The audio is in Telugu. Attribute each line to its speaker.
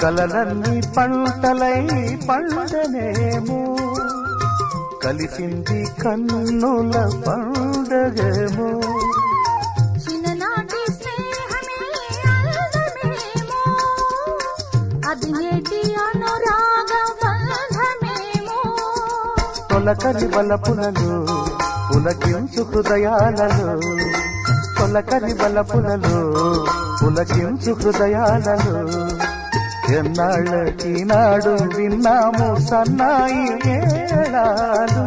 Speaker 1: కలలన్నీ పంటలై పండనేమో కలిసింది కన్నుల పండగేమో
Speaker 2: చిన్ననాటి స్నేహమే అందమేమో అది నేటి అనురాగ బంధమేమో
Speaker 1: తొలకరి వలపులలో పులకించు హృదయాలలో తొలకరి వలపులలో పులకించు హృదయాలలో ఎన్నాళ్ళకి నాడు విన్నాము సన్నాయి మేళాలు